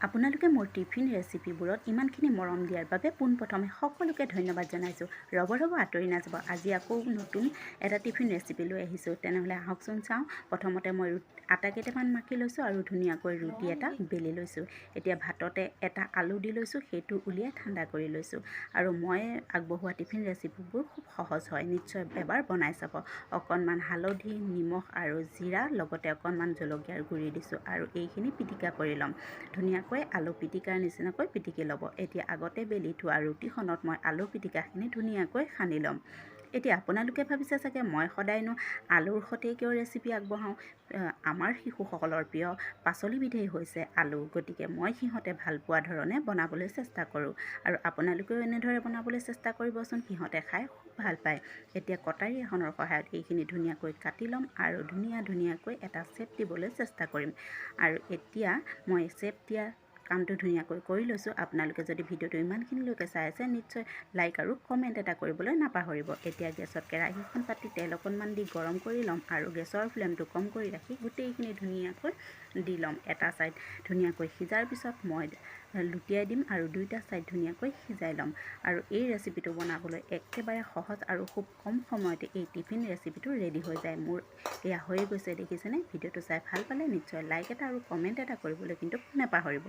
আপোনালোকে মোৰ টিফিন ৰেচিপিবোৰত ইমানখিনি মৰম দিয়াৰ বাবে পোনপ্ৰথমে সকলোকে ধন্যবাদ জনাইছোঁ। ৰ'ব আঁতৰি নাযাব, আজি আকৌ নতুন এটা টিফিন ৰেচিপি লৈ আহিছোঁ। তেনেহ'লে আহকচোন চাওঁ। প্ৰথমতে মই আটা কেইটামান মাখি লৈছোঁ আৰু ধুনীয়াকৈ ৰুটি এটা বেলি লৈছোঁ। এতিয়া ভাততে এটা আলু দি লৈছোঁ, সেইটো উলিয়াই ঠাণ্ডা কৰি লৈছোঁ। আৰু মই আগবঢ়োৱা টিফিন ৰেচিপিবোৰ খুব সহজ হয়, নিশ্চয় এবাৰ বনাই চাব। অকণমান হালধি, নিমখ আৰু জিৰা, লগতে অকণমান জলকীয়াৰ গুড়ি দিছোঁ আৰু এইখিনি পিটিকা কৰি ল'ম। ধুনীয়াকৈ আলু পিটিকাৰ নিচিনাকৈ পিটিকি ল'ব। এতিয়া আগতে বেলি থোৱা ৰুটিখনত মই আলু পিটিকাখিনি ধুনীয়াকৈ সানি ল'ম। এতিয়া আপোনালোকে ভাবিছে চাগে মই সদায়নো আলুৰ সৈতে কিয় ৰেচিপি আগবঢ়াওঁ। আমাৰ শিশুসকলৰ প্ৰিয় পাচলিবিধেই হৈছে আলু, গতিকে মই সিহঁতে ভাল পোৱা ধৰণে বনাবলৈ চেষ্টা কৰোঁ। আৰু আপোনালোকেও এনেদৰে বনাবলৈ চেষ্টা কৰিবচোন, সিহঁতে খাই খুব ভাল পায়। এতিয়া কটাৰী এখনৰ সহায়ত এইখিনি ধুনীয়াকৈ কাটি ল'ম আৰু ধুনীয়াকৈ এটা শ্বেপ দিবলৈ চেষ্টা কৰিম। আৰু এতিয়া মই শ্বেপ দিয়া কামটো ধুনীয়াকৈ কৰি লৈছোঁ। আপোনালোকে যদি ভিডিঅ'টো ইমানখিনিলৈকে চাই আছে, নিশ্চয় লাইক আৰু কমেণ্ট এটা কৰিবলৈ নাপাহৰিব। এতিয়া গেছত কেৰাহীখন পাতি তেল অকণমান দি গৰম কৰি ল'ম আৰু গেছৰ ফ্লেমটো কম কৰি ৰাখি গোটেইখিনি ধুনীয়াকৈ দি ল'ম। এটা ছাইড ধুনীয়াকৈ সিজাৰ পিছত মই লুটিয়াই দিম আৰু দুইটা ছাইড ধুনীয়াকৈ সিজাই ল'ম। আৰু এই ৰেচিপিটো বনাবলৈ একেবাৰে সহজ আৰু খুব কম সময়তে এই টিফিন ৰেচিপিটো ৰেডি হৈ যায়। মোৰ এয়া হৈয়ে গৈছে, দেখিছেনে? ভিডিঅ'টো চাই ভাল পালে নিশ্চয় লাইক এটা আৰু কমেণ্ট এটা কৰিবলৈ কিন্তু নাপাহৰিব।